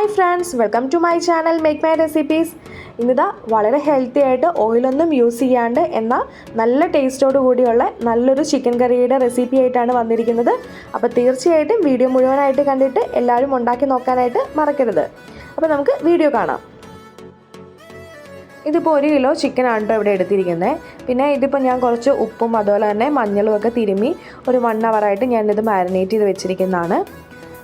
Hi friends, welcome to my channel Make My Recipes. ഇന്നിതാ വളരെ healthy ആയിട്ട് ഓയിലൊന്നും use ചെയ്യാണ്ട് എന്നാൽ നല്ല ടേസ്റ്റോട് കൂടിയുള്ള നല്ലൊരു ചിക്കൻ കറിയുടെ റെസിപ്പി ആയിട്ടാണ് വന്നിരിക്കുന്നത്. അപ്പോൾ തീർച്ചയായിട്ടും വീഡിയോ മുഴുവനായിട്ട് കണ്ടിട്ട് എല്ലാവരും ഉണ്ടാക്കി നോക്കാനായിട്ട് മറക്കരുത്. അപ്പോൾ നമുക്ക് വീഡിയോ കാണാം. ഇതിപ്പോൾ 1 കിലോ ചിക്കനാണ് കേട്ടോ ഇവിടെ എടുത്തിരിക്കുന്നത്. പിന്നെ ഇതിപ്പോൾ ഞാൻ കുറച്ച് ഉപ്പും അതുപോലെ തന്നെ മഞ്ഞളും ഒക്കെ തിരുമ്മി ഒരു 1 ഹവറായിട്ട് ഞാനിത് മാരിനേറ്റ് ചെയ്ത് വെച്ചിരിക്കുന്നതാണ്.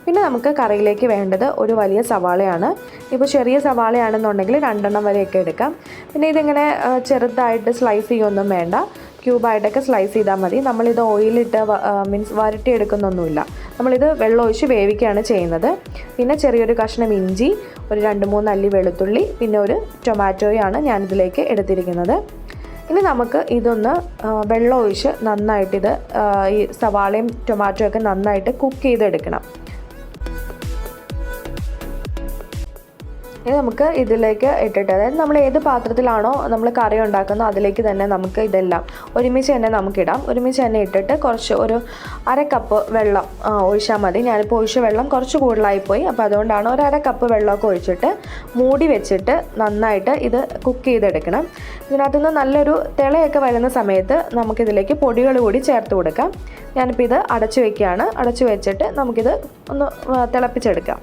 പിന്നെ നമുക്ക് കറിയിലേക്ക് വേണ്ടത് ഒരു വലിയ സവാളയാണ്. ഇപ്പോൾ ചെറിയ സവാളയാണെന്നുണ്ടെങ്കിൽ 2 എണ്ണം വരെയൊക്കെ എടുക്കാം. പിന്നെ ഇതിങ്ങനെ ചെറുതായിട്ട് സ്ലൈസ് ചെയ്യൊന്നും വേണ്ട, ക്യൂബായിട്ടൊക്കെ സ്ലൈസ് ചെയ്താൽ മതി. നമ്മളിത് ഓയിലിട്ട് വരട്ടി എടുക്കുന്നൊന്നുമില്ല, നമ്മളിത് വെള്ളം ഒഴിച്ച് വേവിക്കുകയാണ് ചെയ്യുന്നത്. പിന്നെ ചെറിയൊരു കഷ്ണം ഇഞ്ചി, ഒരു 2-3 അല്ലി വെളുത്തുള്ളി, പിന്നെ ഒരു ടൊമാറ്റോയാണ് ഞാനിതിലേക്ക് എടുത്തിരിക്കുന്നത്. ഇനി നമുക്ക് ഇതൊന്ന് വെള്ളം ഒഴിച്ച് നന്നായിട്ടിത് ഈ സവാളയും ടൊമാറ്റോ ഒക്കെ നന്നായിട്ട് കുക്ക് ചെയ്തെടുക്കണം. ഇനി നമുക്ക് ഇതിലേക്ക് ഇട്ടിട്ട്, അതായത് നമ്മൾ ഏത് പാത്രത്തിലാണോ നമ്മൾ കറി ഉണ്ടാക്കുന്നത് അതിലേക്ക് തന്നെ നമുക്ക് ഇതെല്ലാം ഒരുമിച്ച് തന്നെ നമുക്കിടാം. ഒരുമിച്ച് തന്നെ ഇട്ടിട്ട് ഒരു 1/2 കപ്പ് വെള്ളം ഒഴിച്ചാൽ മതി. ഞാനിപ്പോൾ ഒഴിച്ച വെള്ളം കുറച്ച് കൂടുതലായിപ്പോയി, അപ്പോൾ അതുകൊണ്ടാണ് ഒരു 1/2 കപ്പ് വെള്ളമൊക്കെ ഒഴിച്ചിട്ട് മൂടി വെച്ചിട്ട് നന്നായിട്ട് ഇത് കുക്ക് ചെയ്തെടുക്കണം. ഇതിനകത്തുനിന്ന് നല്ലൊരു തിളയൊക്കെ വരുന്ന സമയത്ത് നമുക്കിതിലേക്ക് പൊടികൾ കൂടി ചേർത്ത് കൊടുക്കാം. ഞാനിപ്പോൾ ഇത് അടച്ചു വയ്ക്കുകയാണ്. അടച്ചു വെച്ചിട്ട് നമുക്കിത് ഒന്ന് തിളപ്പിച്ചെടുക്കാം.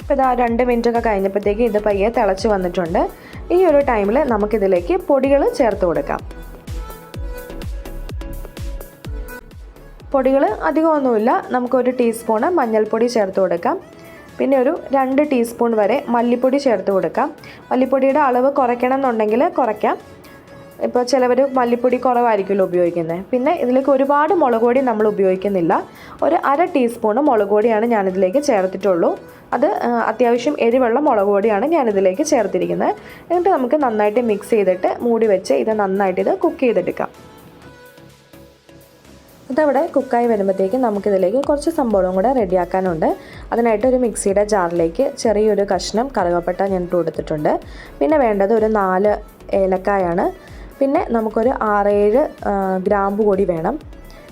ഇപ്പോൾ ഇതാ 2 മിനിറ്റൊക്കെ കഴിഞ്ഞപ്പോഴത്തേക്ക് ഇത് പയ്യെ തിളച്ച് വന്നിട്ടുണ്ട്. ഈ ഒരു ടൈമിൽ നമുക്കിതിലേക്ക് പൊടികൾ ചേർത്ത് കൊടുക്കാം. പൊടികൾ അധികമൊന്നുമില്ല. നമുക്കൊരു ടീസ്പൂണ് മഞ്ഞൾപ്പൊടി ചേർത്ത് കൊടുക്കാം. പിന്നെ ഒരു 2 ടീസ്പൂൺ വരെ മല്ലിപ്പൊടി ചേർത്ത് കൊടുക്കാം. മല്ലിപ്പൊടിയുടെ അളവ് കുറയ്ക്കണം എന്നുണ്ടെങ്കിൽ കുറയ്ക്കാം. ഇപ്പോൾ ചിലവർ മല്ലിപ്പൊടി കുറവായിരിക്കുമല്ലോ ഉപയോഗിക്കുന്നത്. പിന്നെ ഇതിലേക്ക് ഒരുപാട് മുളക് പൊടി നമ്മൾ ഉപയോഗിക്കുന്നില്ല. ഒരു 1/2 ടീസ്പൂണ് മുളക് പൊടിയാണ് ഞാനിതിലേക്ക് ചേർത്തിട്ടുള്ളൂ. അത് അത്യാവശ്യം എരിവുള്ള മുളക് പൊടിയാണ് ഞാനിതിലേക്ക് ചേർത്തിരിക്കുന്നത്. എന്നിട്ട് നമുക്ക് നന്നായിട്ട് മിക്സ് ചെയ്തിട്ട് മൂടി വെച്ച് ഇത് നന്നായിട്ട് കുക്ക് ചെയ്തെടുക്കാം. ഇതവിടെ കുക്കായി വരുമ്പോഴത്തേക്ക് നമുക്കിതിലേക്ക് കുറച്ച് സംഭവവും കൂടെ റെഡിയാക്കാനുണ്ട്. അതിനായിട്ട് ഒരു മിക്സിയുടെ ജാറിലേക്ക് ചെറിയൊരു കഷ്ണം കറുവപ്പട്ട ഞാൻ ഇട്ട് കൊടുത്തിട്ടുണ്ട്. പിന്നെ വേണ്ടത് ഒരു 4 ഏലക്കായാണ്. പിന്നെ നമുക്കൊരു 6-7 ഗ്രാമ്പു കൂടി വേണം.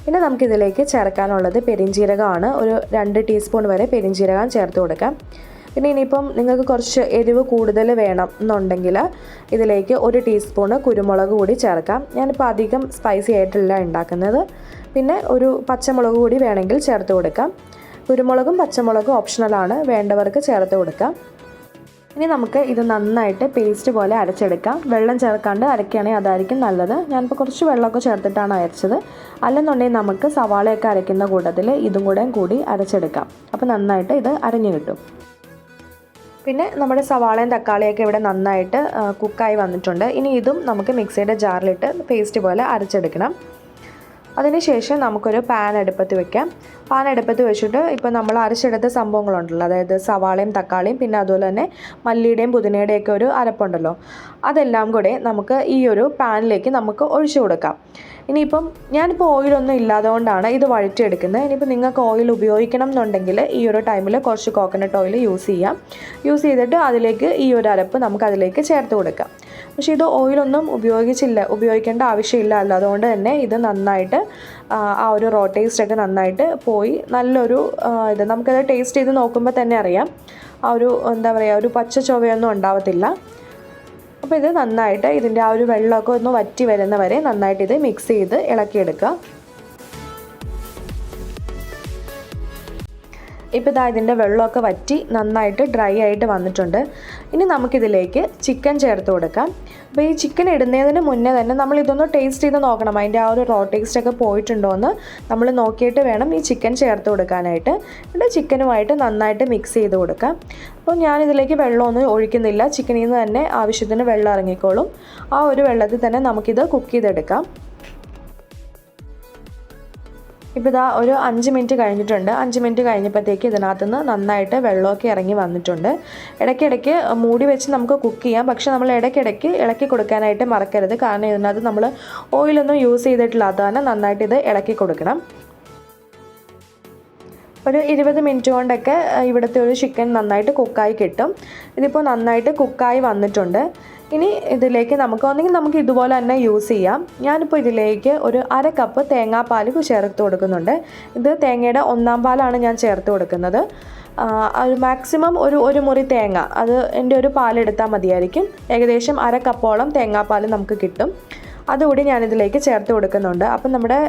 പിന്നെ നമുക്കിതിലേക്ക് ചേർക്കാനുള്ളത് പെരിഞ്ജീരകമാണ്. ഒരു 2 ടീസ്പൂൺ വരെ പെരിഞ്ജീരകം ചേർത്ത് കൊടുക്കാം. പിന്നെ ഇനിയിപ്പം നിങ്ങൾക്ക് കുറച്ച് എരിവ് കൂടുതൽ വേണം എന്നുണ്ടെങ്കിൽ ഇതിലേക്ക് 1 ടീസ്പൂണ് കുരുമുളക് കൂടി ചേർക്കാം. ഞാനിപ്പോൾ അധികം സ്പൈസി ആയിട്ടല്ല ഉണ്ടാക്കുന്നത്. പിന്നെ ഒരു പച്ചമുളക് കൂടി വേണമെങ്കിൽ ചേർത്ത് കൊടുക്കാം. കുരുമുളകും പച്ചമുളകും ഓപ്ഷണലാണ്, വേണ്ടവർക്ക് ചേർത്ത് കൊടുക്കാം. ഇനി നമുക്ക് ഇത് നന്നായിട്ട് പേസ്റ്റ് പോലെ അരച്ചെടുക്കാം. വെള്ളം ചേർക്കാണ്ട് അരയ്ക്കുകയാണെങ്കിൽ അതായിരിക്കും നല്ലത്. ഞാനിപ്പോൾ കുറച്ച് വെള്ളമൊക്കെ ചേർത്തിട്ടാണ് അരച്ചത്. അല്ലെന്നുണ്ടെങ്കിൽ നമുക്ക് സവാളയൊക്കെ അരയ്ക്കുന്ന കൂട്ടത്തിൽ ഇതും കൂടി അരച്ചെടുക്കാം. അപ്പോൾ നന്നായിട്ട് ഇത് അരഞ്ഞു കിട്ടും. പിന്നെ നമ്മുടെ സവാളയും തക്കാളിയൊക്കെ ഇവിടെ നന്നായിട്ട് കുക്കായി വന്നിട്ടുണ്ട്. ഇനി ഇതും നമുക്ക് മിക്സിയുടെ ജാറിലിട്ട് പേസ്റ്റ് പോലെ അരച്ചെടുക്കണം. അതിനുശേഷം നമുക്കൊരു പാൻ അടുപ്പത്ത് വെക്കാം. പാൻ അടുപ്പത്ത് വെച്ചിട്ട് ഇപ്പോൾ നമ്മൾ അരച്ചെടുത്ത സംഭവങ്ങളുണ്ടല്ലോ, അതായത് സവാളയും തക്കാളിയും പിന്നെ അതുപോലെ തന്നെ മല്ലിയുടെയും പുതിനയുടെയൊക്കെ ഒരു അരപ്പുണ്ടല്ലോ, അതെല്ലാം കൂടെ നമുക്ക് ഈ ഒരു പാനിലേക്ക് നമുക്ക് ഒഴിച്ചു കൊടുക്കാം. ഇനിയിപ്പം ഞാനിപ്പോൾ ഓയിലൊന്നും ഇല്ലാത്തതുകൊണ്ടാണ് ഇത് വഴറ്റിയെടുക്കുന്നത്. ഇനിയിപ്പോൾ നിങ്ങൾക്ക് ഓയിൽ ഉപയോഗിക്കണം എന്നുണ്ടെങ്കിൽ ഈ ഒരു ടൈമിൽ കുറച്ച് കോക്കനട്ട് ഓയിൽ യൂസ് ചെയ്യാം. യൂസ് ചെയ്തിട്ട് അതിലേക്ക് ഈ ഒരു അരപ്പ് നമുക്ക് അതിലേക്ക് ചേർത്ത് കൊടുക്കാം. പക്ഷേ ഇത് ഓയിലൊന്നും ഉപയോഗിക്കേണ്ട ആവശ്യമില്ല. അതുകൊണ്ട് തന്നെ ഇത് നന്നായിട്ട് ആ ഒരു റോ ടേസ്റ്റൊക്കെ നന്നായിട്ട് പോയി നല്ലൊരു ഇത് നമുക്കത് ടേസ്റ്റ് ചെയ്ത് നോക്കുമ്പോൾ തന്നെ അറിയാം. ആ ഒരു എന്താ പറയുക, ഒരു പച്ച ചൊവയൊന്നും ഉണ്ടാവത്തില്ല. അപ്പോൾ ഇത് നന്നായിട്ട് ഇതിൻ്റെ ആ ഒരു വെള്ളമൊക്കെ ഒന്ന് വറ്റി വരുന്നവരെ നന്നായിട്ട് ഇത് മിക്സ് ചെയ്ത് ഇളക്കിയെടുക്കുക. ഇപ്പോൾ ഇതാ ഇതിൻ്റെ വെള്ളമൊക്കെ വറ്റി നന്നായിട്ട് ഡ്രൈ ആയിട്ട് വന്നിട്ടുണ്ട്. ഇനി നമുക്കിതിലേക്ക് ചിക്കൻ ചേർത്ത് കൊടുക്കാം. അപ്പോൾ ഈ ചിക്കൻ ഇടുന്നതിന് മുന്നേ തന്നെ നമ്മൾ ഇതൊന്ന് ടേസ്റ്റ് ചെയ്ത് നോക്കണം. അതിൻ്റെ ആ ഒരു റോ ടേസ്റ്റൊക്കെ പോയിട്ടുണ്ടോ എന്ന് നമ്മൾ നോക്കിയിട്ട് വേണം ഈ ചിക്കൻ ചേർത്ത് കൊടുക്കാനായിട്ട്. എന്നിട്ട് ചിക്കനുമായിട്ട് നന്നായിട്ട് മിക്സ് ചെയ്ത് കൊടുക്കാം. അപ്പോൾ ഞാനിതിലേക്ക് വെള്ളമൊന്നും ഒഴിക്കുന്നില്ല. ചിക്കനിൽ നിന്ന് തന്നെ ആവശ്യത്തിന് വെള്ളം ഇറങ്ങിക്കോളും. ആ ഒരു വെള്ളത്തിൽ തന്നെ നമുക്കിത് കുക്ക് ചെയ്തെടുക്കാം. ഇപ്പോൾ ഇതാ ഒരു 5 മിനിറ്റ് കഴിഞ്ഞിട്ടുണ്ട്. 5 മിനിറ്റ് കഴിഞ്ഞപ്പോഴത്തേക്ക് ഇതിനകത്തുനിന്ന് നന്നായിട്ട് വെള്ളമൊക്കെ ഇറങ്ങി വന്നിട്ടുണ്ട്. ഇടയ്ക്കിടയ്ക്ക് മൂടി വെച്ച് നമുക്ക് കുക്ക് ചെയ്യാം. പക്ഷേ നമ്മൾ ഇടയ്ക്കിടയ്ക്ക് ഇളക്കി കൊടുക്കാനായിട്ട് മറക്കരുത്. കാരണം ഇതിനകത്ത് നമ്മൾ ഓയിലൊന്നും യൂസ് ചെയ്തിട്ടില്ലാത്ത തന്നെ നന്നായിട്ട് ഇത് ഇളക്കി കൊടുക്കണം. ഒരു 20 മിനിറ്റ് കൊണ്ടൊക്കെ ഇവിടുത്തെ ഒരു ചിക്കൻ നന്നായിട്ട് കുക്കായി കിട്ടും. ഇതിപ്പോൾ നന്നായിട്ട് കുക്കായി വന്നിട്ടുണ്ട്. ഇനി ഇതിലേക്ക് നമുക്ക് ഇതുപോലെ തന്നെ യൂസ് ചെയ്യാം. ഞാനിപ്പോൾ ഇതിലേക്ക് ഒരു 1/2 കപ്പ് തേങ്ങാപ്പാൽ ചേർത്ത് കൊടുക്കുന്നുണ്ട്. ഇത് തേങ്ങയുടെ 1/4 പാലാണ് ഞാൻ ചേർത്ത് കൊടുക്കുന്നത്. മാക്സിമം ഒരു മുറി തേങ്ങ, അത് എൻ്റെ ഒരു പാലെടുത്താൽ മതിയായിരിക്കും. ഏകദേശം 1/2 കപ്പോളം തേങ്ങാപ്പാൽ നമുക്ക് കിട്ടും. അതുകൂടി ഞാനിതിലേക്ക് ചേർത്ത് കൊടുക്കുന്നുണ്ട്. അപ്പം നമ്മുടെ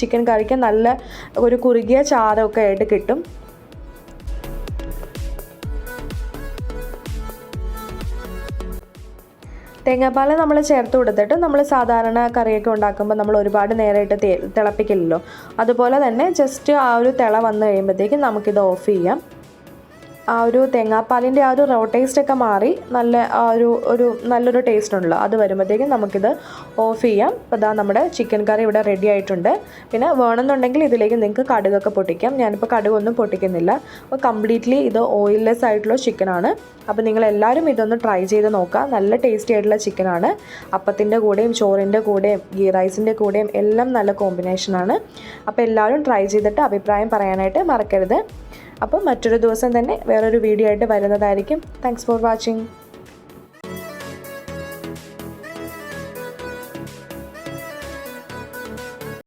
ചിക്കൻ കറിക്ക് നല്ല ഒരു കുറുകിയ ചാറൊക്കെ ആയിട്ട് കിട്ടും. തേങ്ങാപ്പാൽ നമ്മൾ ചേർത്ത് കൊടുത്തിട്ട് നമ്മൾ സാധാരണ കറിയൊക്കെ ഉണ്ടാക്കുമ്പോൾ നമ്മൾ ഒരുപാട് നേരമായിട്ട് തിളപ്പിക്കില്ലല്ലോ. അതുപോലെ തന്നെ ജസ്റ്റ് ആ ഒരു തിള വന്നു കഴിയുമ്പോഴത്തേക്കും നമുക്കിത് ഓഫ് ചെയ്യാം. ആ ഒരു തേങ്ങാപ്പാലിൻ്റെ ആ ഒരു റോ ടേസ്റ്റൊക്കെ മാറി നല്ലൊരു ടേസ്റ്റ് ഉണ്ടല്ലോ, അത് വരുമ്പോഴത്തേക്കും നമുക്കിത് ഓഫ് ചെയ്യാം. അപ്പോൾ ഇതാ നമ്മുടെ ചിക്കൻ കറി ഇവിടെ റെഡി ആയിട്ടുണ്ട്. പിന്നെ വേണമെന്നുണ്ടെങ്കിൽ ഇതിലേക്ക് നിങ്ങൾക്ക് കടുകൊക്കെ പൊട്ടിക്കാം. ഞാനിപ്പോൾ കടുകൊന്നും പൊട്ടിക്കുന്നില്ല. അപ്പോൾ കംപ്ലീറ്റ്ലി ഇത് ഓയിൽലെസ് ആയിട്ടുള്ള ചിക്കനാണ്. അപ്പോൾ നിങ്ങളെല്ലാവരും ഇതൊന്ന് ട്രൈ ചെയ്ത് നോക്കുക. നല്ല ടേസ്റ്റി ആയിട്ടുള്ള ചിക്കനാണ്. അപ്പത്തിൻ്റെ കൂടെയും ചോറിൻ്റെ കൂടെയും ഗീ റൈസിൻ്റെ കൂടെയും എല്ലാം നല്ല കോമ്പിനേഷനാണ്. അപ്പോൾ എല്ലാവരും ട്രൈ ചെയ്തിട്ട് അഭിപ്രായം പറയാനായിട്ട് മറക്കരുത്. അപ്പോൾ മറ്റൊരു ദിവസം തന്നെ വേറൊരു വീഡിയോ ആയിട്ട് വരുന്നതായിരിക്കും. Thanks for watching.